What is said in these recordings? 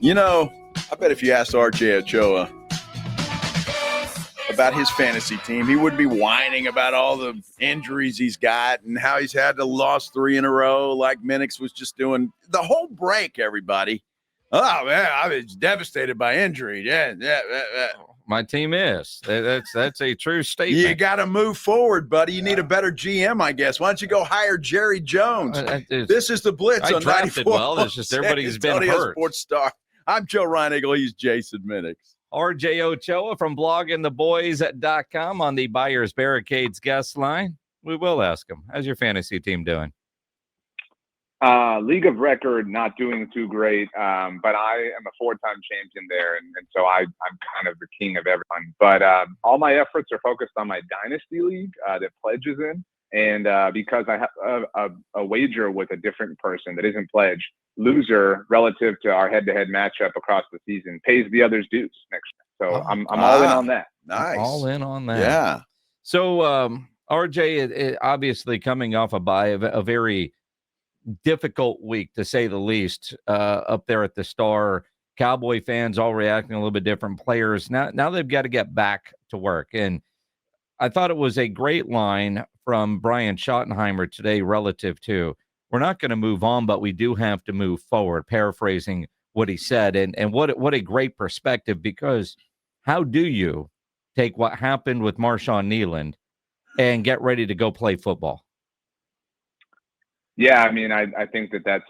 You know, I bet if you asked RJ Ochoa about his fantasy team, he would be whining about all the injuries he's got and how he's had to lose 3 in a row like Minix was just doing. The whole break, everybody. Oh, man, I was devastated by injury. Yeah. My team is. That's a true statement. You got to move forward, buddy. You need a better GM, I guess. Why don't you go hire Jerry Jones? This is the Blitz I on drafted 94. well. It's just everybody's been hurt. Sports Star. I'm Joe Reinagle. He's Jason Minix. RJ Ochoa from bloggingtheboys.com on the Buyers Barricades guest line. We will ask him, how's your fantasy team doing? League of record, not doing too great, but I am a 4-time champion there, and so I'm kind of the king of everyone. But all my efforts are focused on my dynasty league that Pledge is in, and because I have a wager with a different person that isn't Pledge, loser relative to our head-to-head matchup across the season pays the other's dues next year. So I'm all in on that. Nice. All in on that. Yeah. So RJ, it obviously coming off a bye, a very difficult week, to say the least, up there at the Star. Cowboy fans all reacting a little bit different. Players now they've got to get back to work. And I thought it was a great line from Brian Schottenheimer today relative to, we're not going to move on, but we do have to move forward, paraphrasing what he said. And what a great perspective, because how do you take what happened with Marshawn Kneeland and get ready to go play football? Yeah, I mean, I think that's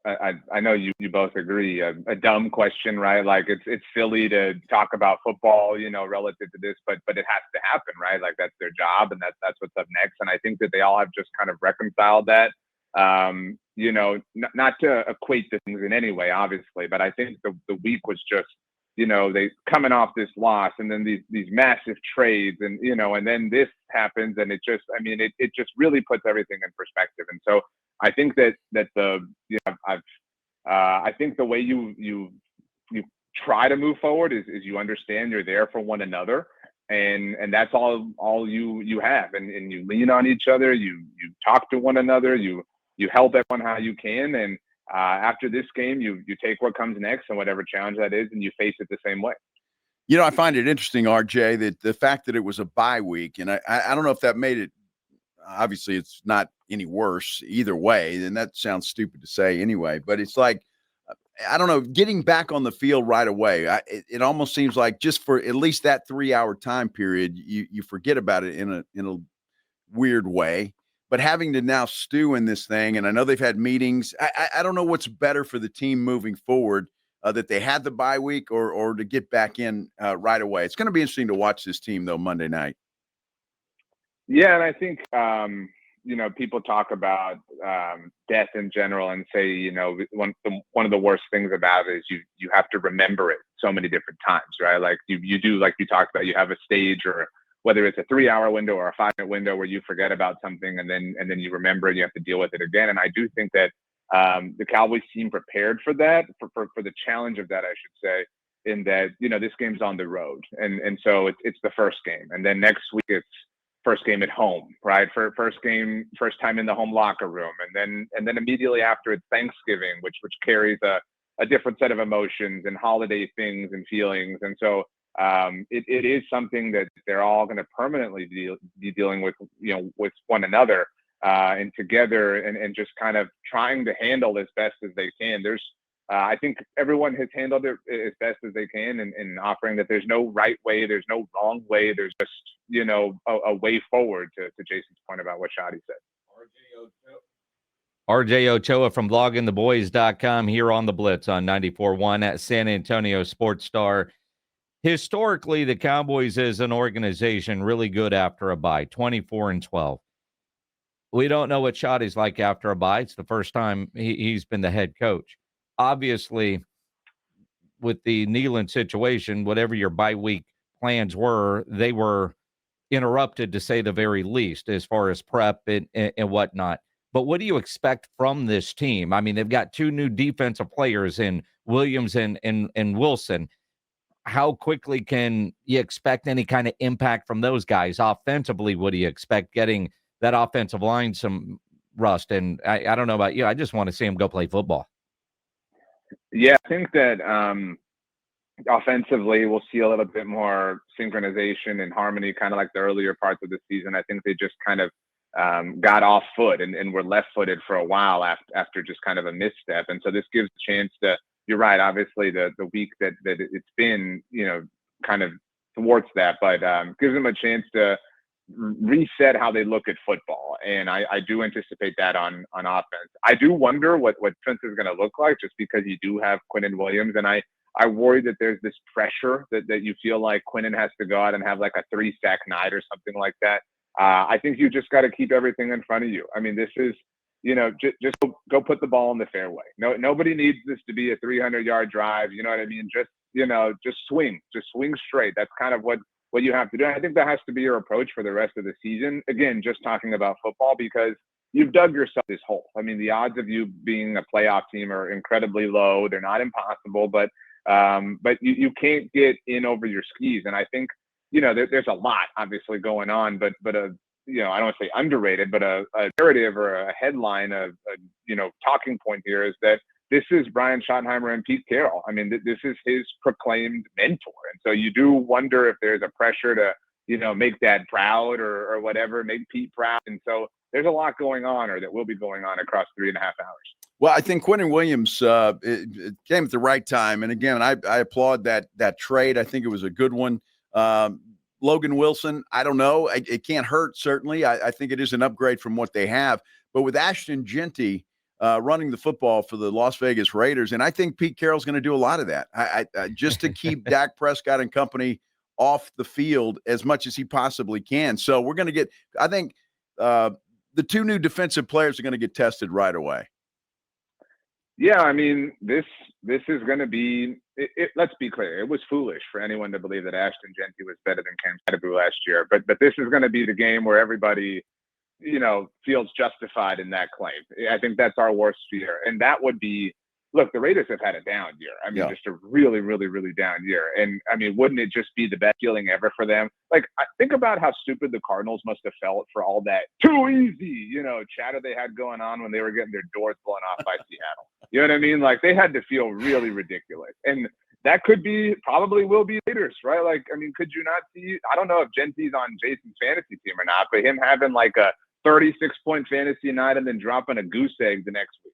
I know you both agree, a dumb question, right? Like it's silly to talk about football, relative to this, but it has to happen, right? Like that's their job, and that's what's up next. And I think that they all have just kind of reconciled that, not to equate the things in any way, obviously, but I think the week was just, they coming off this loss, and then these massive trades, and and then this happens, and it just really puts everything in perspective. And so I think that I think the way you try to move forward is you understand you're there for one another, and that's all you have, and you lean on each other, you talk to one another, you help everyone how you can, and after this game, you take what comes next and whatever challenge that is, and you face it the same way. I find it interesting, RJ, that the fact that it was a bye week, and I don't know if that made it, obviously it's not any worse either way, and that sounds stupid to say anyway, but it's like, I don't know, getting back on the field right away, it almost seems like just for at least that 3-hour time period, you forget about it in a weird way. But having to now stew in this thing, and I know they've had meetings, I don't know what's better for the team moving forward, that they had the bye week or to get back in right away. It's going to be interesting to watch this team, though, Monday night. Yeah, and I think, people talk about death in general and say, one of the worst things about it is you have to remember it so many different times, right? Like you do, like you talked about, you have a stage, or whether it's a 3-hour window or a 5-minute window where you forget about something and then you remember and you have to deal with it again. And I do think that the Cowboys seem prepared for that, for the challenge of that, I should say, in that, this game's on the road. And so it's the first game. And then next week it's first game at home, right? For first time in the home locker room. And then immediately after it's Thanksgiving, which carries a different set of emotions and holiday things and feelings. And so it is something that they're all going to permanently be dealing with, with one another and together, and just kind of trying to handle as best as they can. I think everyone has handled it as best as they can, and offering that there's no right way, there's no wrong way, there's just, a way forward, to Jason's point about what Shotty said. RJ Ochoa from bloggingtheboys.com here on the Blitz on 94.1 at San Antonio Sports Star. Historically, the Cowboys as an organization really good after a bye, 24-12. We don't know what Shotty's like after a bye. It's the first time he's been the head coach. Obviously, with the Kneeland situation, whatever your bye week plans were, they were interrupted, to say the very least, as far as prep and whatnot. But what do you expect from this team? I mean, they've got 2 new defensive players in Williams and Wilson. How quickly can you expect any kind of impact from those guys? Offensively, what do you expect, getting that offensive line some rust? And I don't know about you. I just want to see them go play football. Yeah, I think that offensively, we'll see a little bit more synchronization and harmony, kind of like the earlier parts of the season. I think they just kind of got off foot and were left footed for a while after just kind of a misstep. And so this gives a chance to, you're right, obviously the week that it's been, kind of thwarts that, but gives them a chance to reset how they look at football. And I do anticipate that on offense. I do wonder what defense is going to look like, just because you do have Quinnen Williams. And I worry that there's this pressure that you feel like Quinnen has to go out and have like a 3-sack night or something like that. I think you just got to keep everything in front of you. I mean, this is, just go put the ball in the fairway. Nobody needs this to be a 300-yard drive. You know what I mean? Just swing straight. That's kind of what you have to do. And I think that has to be your approach for the rest of the season. Again, just talking about football, because you've dug yourself this hole. I mean, the odds of you being a playoff team are incredibly low. They're not impossible, but you can't get in over your skis. And I think, there's a lot obviously going on, but I don't want to say underrated, but a narrative or a headline of talking point here is that this is Brian Schottenheimer and Pete Carroll. I mean, this is his proclaimed mentor. And so you do wonder if there's a pressure to, make Dad proud or whatever, make Pete proud. And so there's a lot going on, or that will be going on, across 3.5 hours. Well, I think Quinnen Williams it came at the right time. And again, I applaud that trade. I think it was a good one. Logan Wilson, I don't know. It can't hurt, certainly. I think it is an upgrade from what they have. But with Ashton Genty running the football for the Las Vegas Raiders, and I think Pete Carroll's going to do a lot of that. I just to keep Dak Prescott and company off the field as much as he possibly can. So we're going to get – I think the two new defensive players are going to get tested right away. Yeah, I mean, this is going to be let's be clear. It was foolish for anyone to believe that Ashton Genty was better than Cam Pettigrew last year. But this is going to be the game where everybody, feels justified in that claim. I think that's our worst fear. And that would be, look, the Raiders have had a down year. I mean, just a really, really, really down year. And I mean, wouldn't it just be the best feeling ever for them? Like, I think about how stupid the Cardinals must have felt for all that too easy, chatter they had going on when they were getting their doors blown off by Seattle. You know what I mean? Like, they had to feel really ridiculous. And that probably will be Raiders, right? Like, I mean, could you not see, I don't know if Genty's on Jason's fantasy team or not, but him having like a 36-point fantasy night and then dropping a goose egg the next week.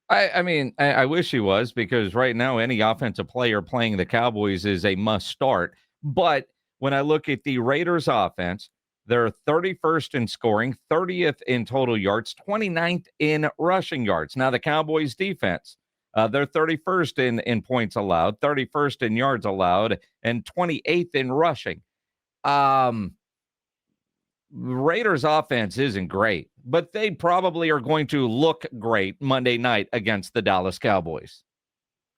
I mean, I wish he was, because right now any offensive player playing the Cowboys is a must start. But when I look at the Raiders offense, they're 31st in scoring, 30th in total yards, 29th in rushing yards. Now the Cowboys defense, they're 31st in points allowed, 31st in yards allowed, and 28th in rushing. Raiders offense isn't great, but they probably are going to look great Monday night against the Dallas Cowboys.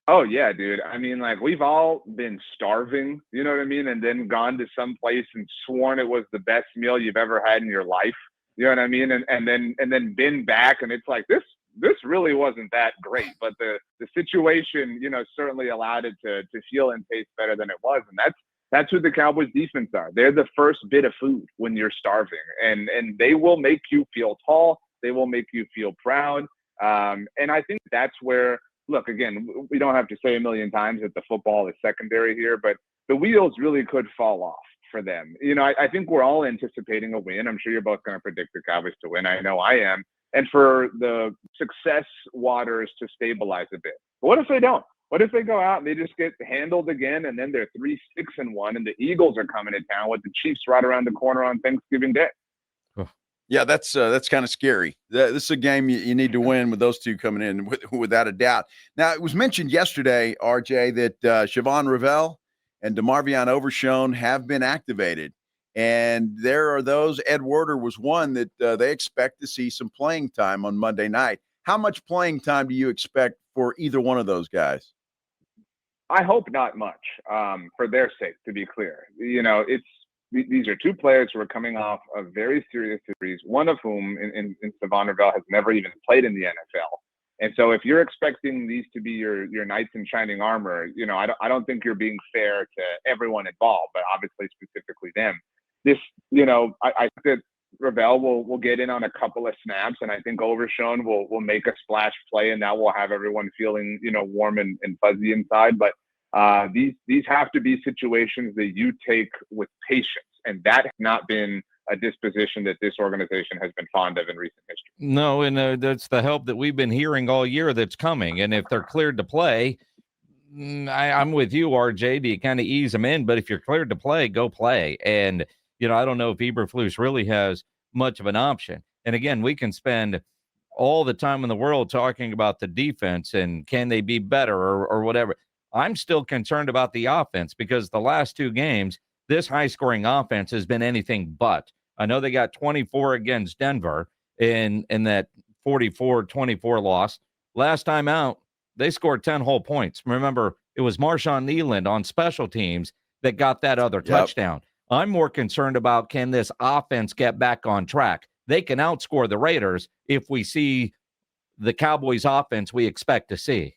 Oh, yeah, dude. I mean, like, we've all been starving, you know what I mean? And then gone to some place and sworn it was the best meal you've ever had in your life. You know what I mean? And then been back, and it's like, this really wasn't that great. But the situation, certainly allowed it to feel and taste better than it was. And that's who the Cowboys defense are. They're the first bit of food when you're starving. And they will make you feel tall. They will make you feel proud. And I think that's where, look, again, we don't have to say a million times that the football is secondary here, but the wheels really could fall off for them. I think we're all anticipating a win. I'm sure you're both going to predict the Cowboys to win. I know I am. And for the success waters to stabilize a bit. But what if they don't? What if they go out and they just get handled again, and then they're 3-6-1, and the Eagles are coming to town with the Chiefs right around the corner on Thanksgiving Day? Yeah, that's kind of scary. This is a game you need to win with those two coming in, without a doubt. Now, it was mentioned yesterday, RJ, that Siobhan Revelle and DeMarvion Overshown have been activated. And there are those, Ed Werder was one, that they expect to see some playing time on Monday night. How much playing time do you expect for either one of those guys? I hope not much, for their sake, to be clear. These are two players who are coming off of very serious injuries, one of whom, in Siobhan Revelle, has never even played in the NFL. And so if you're expecting these to be your knights in shining armor, I don't think you're being fair to everyone involved, but obviously specifically them. I think that Ravel will get in on a couple of snaps, and I think Overshown will make a splash play, and that will have everyone feeling, warm and fuzzy inside. But these have to be situations that you take with patience, and that has not been a disposition that this organization has been fond of in recent history. No, and that's the help that we've been hearing all year that's coming. And if they're cleared to play, I'm with you, RJ. Do you kind of ease them in? But if you're cleared to play, go play. And, I don't know if Eberflus really has much of an option. And again, we can spend all the time in the world talking about the defense and can they be better or whatever. I'm still concerned about the offense because the last two games, this high-scoring offense has been anything but. I know they got 24 against Denver in that 44-24 loss. Last time out, they scored 10 whole points. Remember, it was Marshawn Kneeland on special teams that got that other touchdown. I'm more concerned about, can this offense get back on track? They can outscore the Raiders if we see the Cowboys offense we expect to see.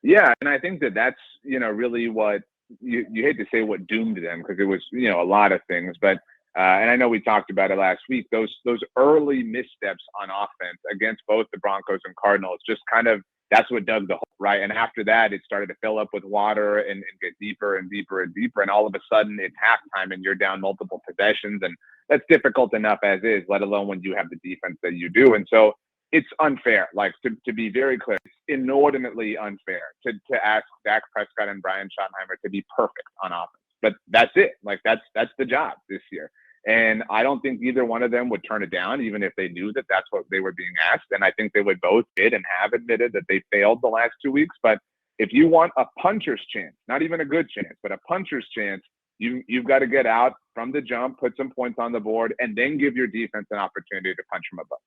Yeah, and I think that's, really what you hate to say what doomed them, because it was, a lot of things. But and I know we talked about it last week, those early missteps on offense against both the Broncos and Cardinals, just kind of, that's what dug the hole, right? And after that, it started to fill up with water and get deeper and deeper and deeper. And all of a sudden, it's halftime and you're down multiple possessions. And that's difficult enough as is, let alone when you have the defense that you do. And so it's unfair. Like, to be very clear, it's inordinately unfair to ask Dak Prescott and Brian Schottenheimer to be perfect on offense. But that's it. Like, that's the job this year. And I don't think either one of them would turn it down, even if they knew that that's what they were being asked. And I think they would both did and have admitted that they failed the last 2 weeks. But if you want a puncher's chance, not even a good chance, but a puncher's chance, you've got to get out from the jump, put some points on the board, and then give your defense an opportunity to punch from above.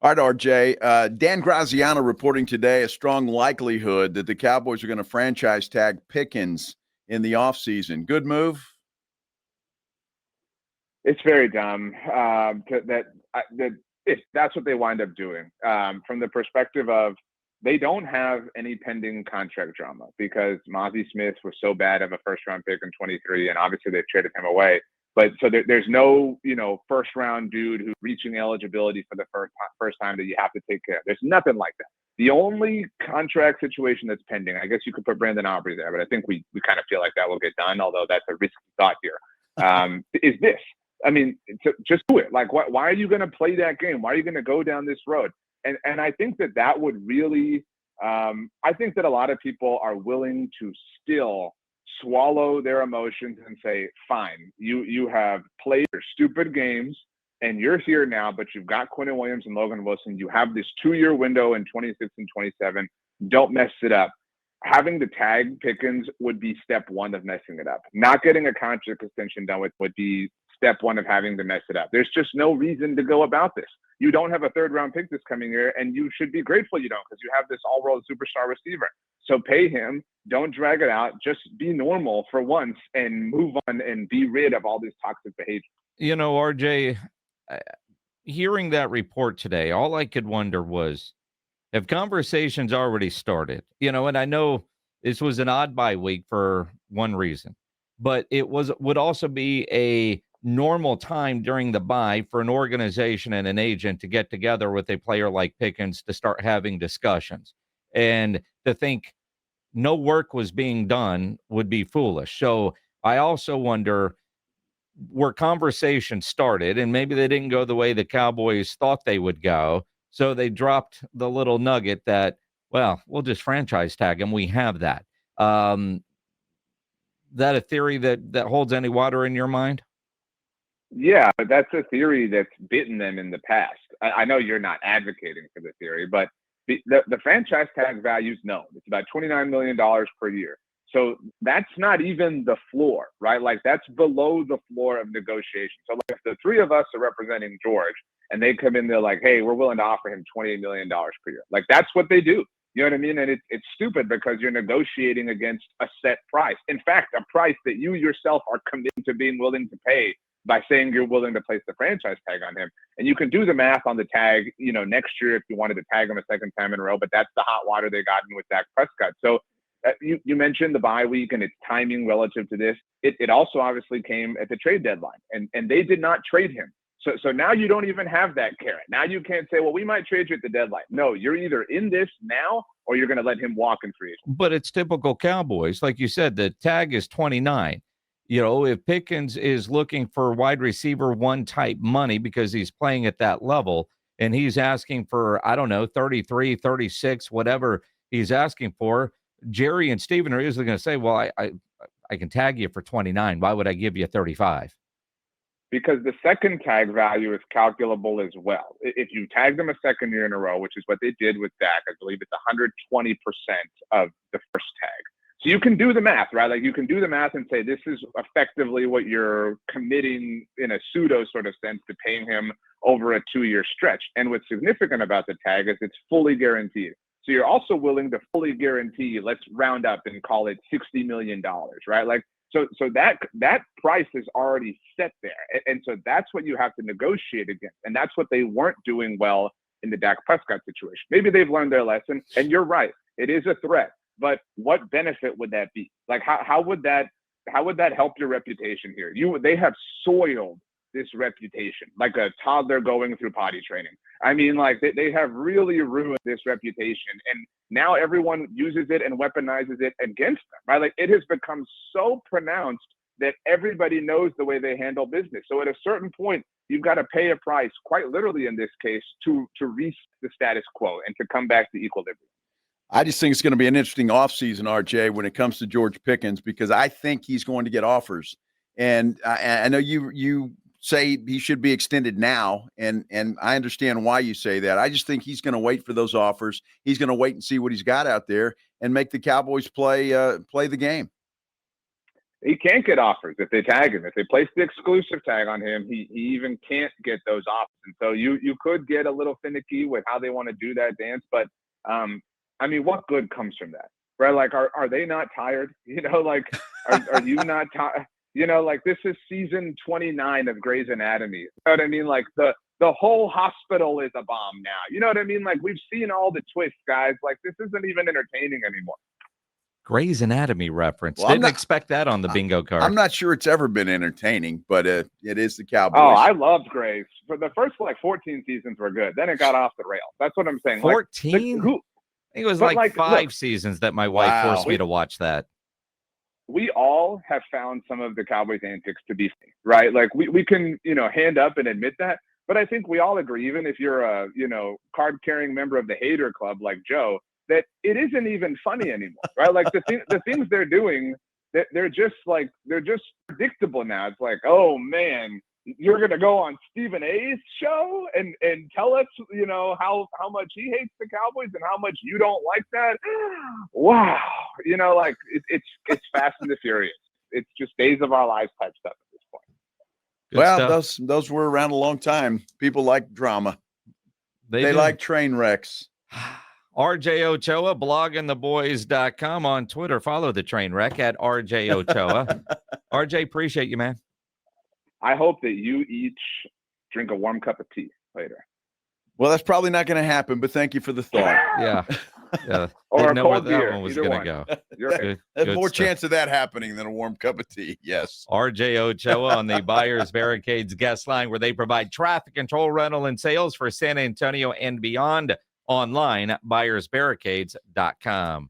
All right, RJ. Dan Graziano reporting today a strong likelihood that the Cowboys are going to franchise tag Pickens in the offseason. Good move? It's very dumb if that's what they wind up doing. From the perspective of, they don't have any pending contract drama because Mozzie Smith was so bad of a first-round pick in 23, and obviously they've traded him away. But so there's no, first-round dude who's reaching eligibility for the first time that you have to take care of. There's nothing like that. The only contract situation that's pending, I guess you could put Brandon Aubrey there, but I think we kind of feel like that will get done, although that's a risky thought here, is this. I mean, just do it. Like, why are you going to play that game? Why are you going to go down this road? And I think that would really, I think that a lot of people are willing to still swallow their emotions and say, fine, you have played your stupid games and you're here now, but you've got Quinnen Williams and Logan Wilson. You have this 2-year window in 26 and 27. Don't mess it up. Having the tag Pickens would be step one of messing it up. Not getting a contract extension done would be step one of having to mess it up. There's just no reason to go about this. You don't have a third-round pick this coming year, and you should be grateful you don't, because you have this all-world superstar receiver. So pay him. Don't drag it out. Just be normal for once and move on and be rid of all this toxic behavior. RJ, hearing that report today, all I could wonder was, have conversations already started? And I know this was an odd bye week for one reason, but it would also be a normal time during the bye for an organization and an agent to get together with a player like Pickens to start having discussions. And to think no work was being done would be foolish. So I also wonder, where conversations started, and maybe they didn't go the way the Cowboys thought they would go, so they dropped the little nugget that, well, we'll just franchise tag him. We have that. That a theory that holds any water in your mind? Yeah, but that's a theory that's bitten them in the past. I know you're not advocating for the theory, but the franchise tag values, no, it's about $29 million per year. So that's not even the floor, right? Like, that's below the floor of negotiation. So like, if the three of us are representing George and they come in, they're like, hey, we're willing to offer him $28 million per year. Like, that's what they do. You know what I mean? And it's stupid because you're negotiating against a set price. In fact, a price that you yourself are committed to being willing to pay by saying you're willing to place the franchise tag on him. And you can do the math on the tag, next year if you wanted to tag him a second time in a row, but that's the hot water they got in with Dak Prescott. So you mentioned the bye week and its timing relative to this. It also obviously came at the trade deadline, and they did not trade him. So now you don't even have that carrot. Now you can't say, well, we might trade you at the deadline. No, you're either in this now or you're going to let him walk in free agency. But it's typical Cowboys. Like you said, the tag is 29. If Pickens is looking for wide receiver one type money because he's playing at that level and he's asking for, I don't know, 33, 36, whatever he's asking for, Jerry and Steven are usually going to say, well, I can tag you for 29. Why would I give you 35? Because the second tag value is calculable as well. If you tag them a second year in a row, which is what they did with Dak, I believe it's 120% of the first tag. So you can do the math, right? Like you can do the math and say, this is effectively what you're committing in a pseudo sort of sense to paying him over a 2-year stretch. And what's significant about the tag is it's fully guaranteed. So you're also willing to fully guarantee, let's round up and call it $60 million, right? Like, so that price is already set there. And so that's what you have to negotiate against. And that's what they weren't doing well in the Dak Prescott situation. Maybe they've learned their lesson. And you're right, it is a threat. But what benefit would that be? Like, how would that help your reputation here? They have soiled this reputation like a toddler going through potty training. I mean, like they have really ruined this reputation, and now everyone uses it and weaponizes it against them, right? Like it has become so pronounced that everybody knows the way they handle business. So at a certain point, you've got to pay a price, quite literally in this case, to reset the status quo and to come back to equilibrium. I just think it's going to be an interesting offseason, RJ, when it comes to George Pickens, because I think he's going to get offers. And I know you say he should be extended now, and I understand why you say that. I just think he's going to wait for those offers. He's going to wait and see what he's got out there and make the Cowboys play the game. He can't get offers if they tag him. If they place the exclusive tag on him, he even can't get those offers. And so you could get a little finicky with how they want to do that dance, but I mean, what good comes from that, right? Like, are they not tired? Like, are you not tired? Like this is season 29 of Grey's Anatomy. You know what I mean? Like the whole hospital is a bomb now. You know what I mean? Like we've seen all the twists, guys. Like this isn't even entertaining anymore. Grey's Anatomy reference. Well, Didn't expect that on the bingo card. I'm not sure it's ever been entertaining, but it is the Cowboys. Oh, I loved Grey's. For the first 14 seasons were good. Then it got off the rails. That's what I'm saying. 14? I think it was like 5 seasons that my wife forced me to watch that. We all have found some of the Cowboys' antics to be funny, right? Like we can, hand up and admit that. But I think we all agree, even if you're a, card-carrying member of the hater club like Joe, that it isn't even funny anymore, right? Like the things they're doing, they're just predictable now. It's like, oh man, you're gonna go on Stephen A's show and tell us, how much he hates the Cowboys and how much you don't like that. Wow, like it's Fast and the Furious. It's just Days of Our Lives type stuff at this point. Well, those were around a long time. People like drama. They like train wrecks. RJ Ochoa, bloggingtheboys.com on Twitter. Follow the train wreck at RJ Ochoa. RJ, appreciate you, man. I hope that you each drink a warm cup of tea later. Well, that's probably not going to happen, but thank you for the thought. Yeah. Or Didn't a know where cold that beer. one was Either going to one. go. You're right. There's more chance of that happening than a warm cup of tea. Yes. RJ Ochoa on the Buyers Barricades guest line, where they provide traffic control, rental, and sales for San Antonio and beyond. Online, buyersbarricades.com.